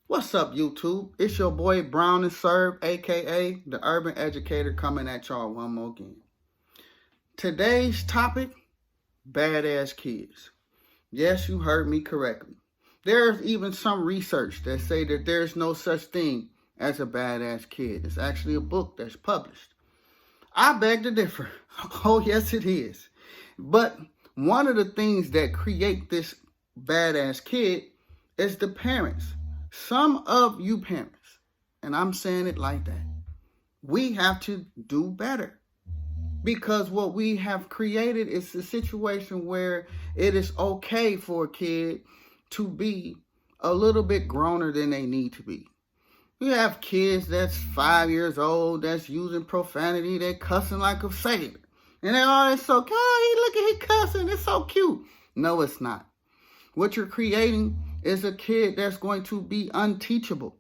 What's up, YouTube? It's your boy Brown and Serve, aka the Urban Educator, coming at y'all one more again. Today's topic: badass kids. Yes, you heard me correctly. There's even some research that say that there's no such thing as a badass kid. It's actually a book that's published. I beg to differ. Oh, yes, it is. But one of the things that create this badass kid is the parents. Some of you parents, and I'm saying it like that, we have to do better. Because what we have created is a situation where it is okay for a kid to be a little bit growner than they need to be. We have kids that's 5 years old that's using profanity, they're cussing like a sailor. And they're always so, oh, look at him cussing, it's so cute. No, it's not. What you're creating is a kid that's going to be unteachable.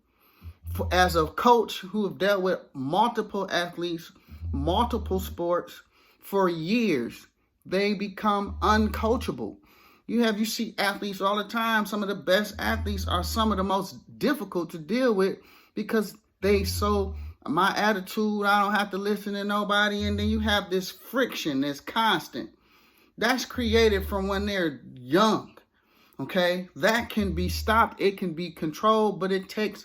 As a coach who have dealt with multiple athletes, multiple sports for years, they become uncoachable. You see athletes all the time. Some of the best athletes are some of the most difficult to deal with because my attitude, I don't have to listen to nobody. And then you have this friction that's constant. That's created from when they're young. Okay, that can be stopped, it can be controlled, but it takes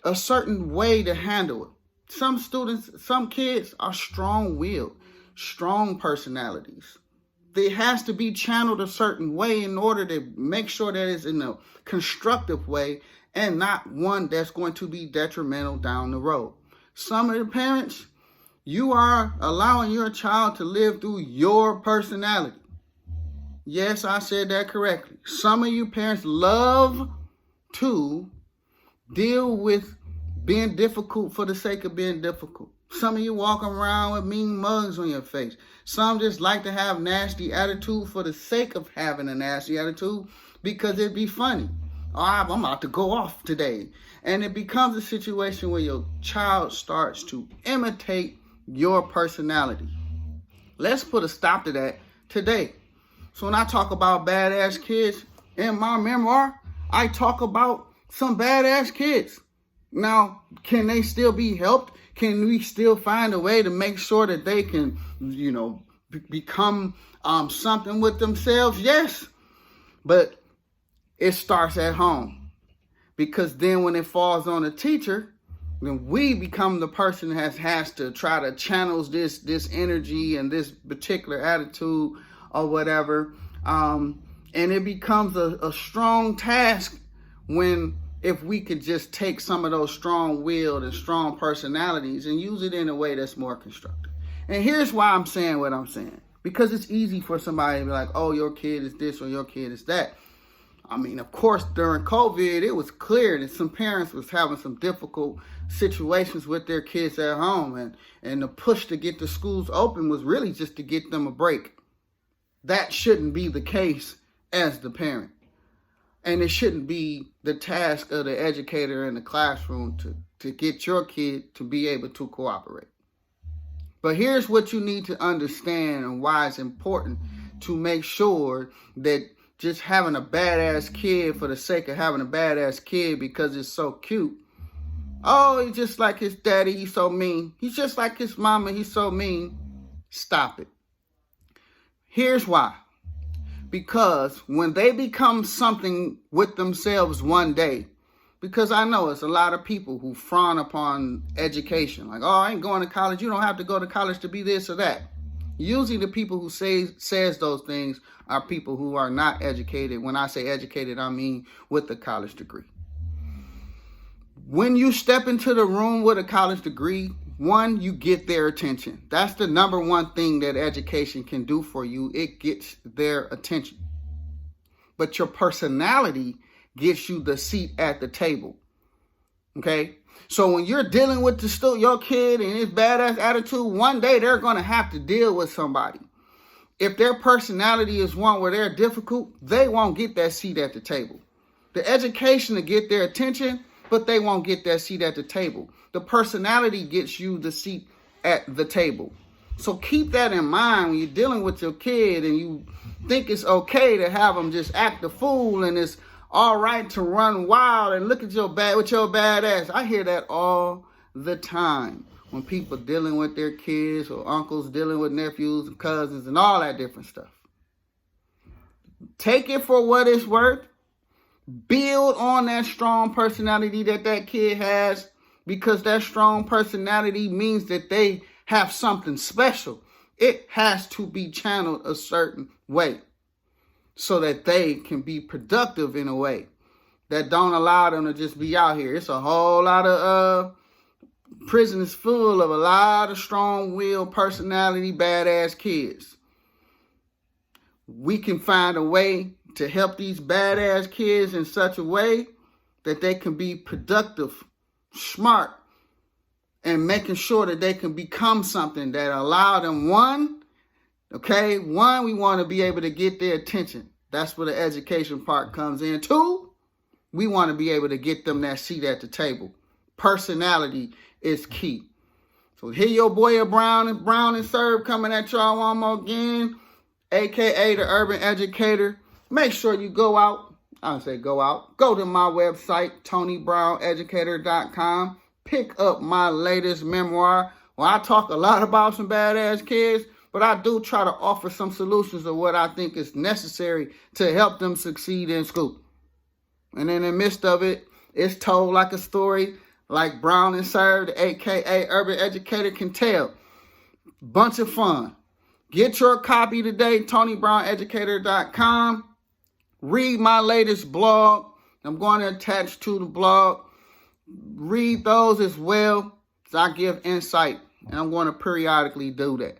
a certain way to handle it. Some kids are strong-willed, strong personalities. It has to be channeled a certain way in order to make sure that it's in a constructive way and not one that's going to be detrimental down the road. Some of the parents, you are allowing your child to live through your personality. Yes, I said that correctly. Some of you parents love to deal with being difficult for the sake of being difficult. Some of you walk around with mean mugs on your face. Some just like to have nasty attitude for the sake of having a nasty attitude because it'd be funny. Oh, I'm about to go off today. And it becomes a situation where your child starts to imitate your personality. Let's put a stop to that today. So when I talk about badass kids, in my memoir, I talk about some badass kids. Now, can they still be helped? Can we still find a way to make sure that they can, become something with themselves? Yes. But it starts at home. Because then when it falls on the teacher, then we become the person that has to try to channel this energy and this particular attitude or whatever, and it becomes a strong task if we could just take some of those strong-willed and strong personalities and use it in a way that's more constructive. And here's why I'm saying what I'm saying. Because it's easy for somebody to be like, oh, your kid is this or your kid is that. I mean, of course, during COVID, it was clear that some parents was having some difficult situations with their kids at home. And the push to get the schools open was really just to get them a break. That shouldn't be the case as the parent. And it shouldn't be the task of the educator in the classroom to get your kid to be able to cooperate. But here's what you need to understand and why it's important to make sure that just having a badass kid for the sake of having a badass kid because it's so cute. Oh, he's just like his daddy, he's so mean. He's just like his mama, he's so mean. Stop it. Here's why. Because when they become something with themselves one day, because I know it's a lot of people who frown upon education. Like, oh, I ain't going to college. You don't have to go to college to be this or that. Usually the people who says those things are people who are not educated. When I say educated, I mean with a college degree. When you step into the room with a college degree, one, you get their attention. That's the number one thing that education can do for you. It gets their attention. But your personality gets you the seat at the table. Okay? So when you're dealing with your kid and his badass attitude, one day they're going to have to deal with somebody. If their personality is one where they're difficult, they won't get that seat at the table. The education to get their attention, but they won't get that seat at the table. The personality gets you the seat at the table. So keep that in mind when you're dealing with your kid and you think it's okay to have them just act a fool and it's all right to run wild and look at your badass. I hear that all the time when people dealing with their kids or uncles dealing with nephews and cousins and all that different stuff. Take it for what it's worth. Build on that strong personality that kid has, because that strong personality means that they have something special. It has to be channeled a certain way so that they can be productive in a way that don't allow them to just be out here. It's a whole lot of prison is full of a lot of strong-willed personality, badass kids. We can find a way to help these badass kids in such a way that they can be productive, smart, and making sure that they can become something that allow them, one, we want to be able to get their attention. That's where the education part comes in. Two, we want to be able to get them that seat at the table. Personality is key. So here your boy Brown and Serve coming at y'all one more again, aka the Urban Educator. Make sure you go out. Go to my website, TonyBrownEducator.com. Pick up my latest memoir where I talk a lot about some badass kids, but I do try to offer some solutions of what I think is necessary to help them succeed in school. And in the midst of it, it's told like a story like Brown and Serve, aka Urban Educator, can tell. Bunch of fun. Get your copy today, TonyBrownEducator.com. Read my latest blog. I'm going to attach to the blog. Read those as well, as I give insight, and I'm going to periodically do that.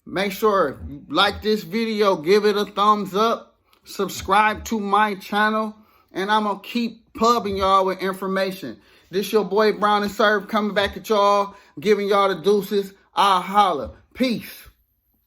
Make sure you like this video, give it a thumbs up, subscribe to my channel, and I'm going to keep pubbing y'all with information. This your boy Brown and Serve coming back at y'all, giving y'all the deuces. I'll holler. Peace.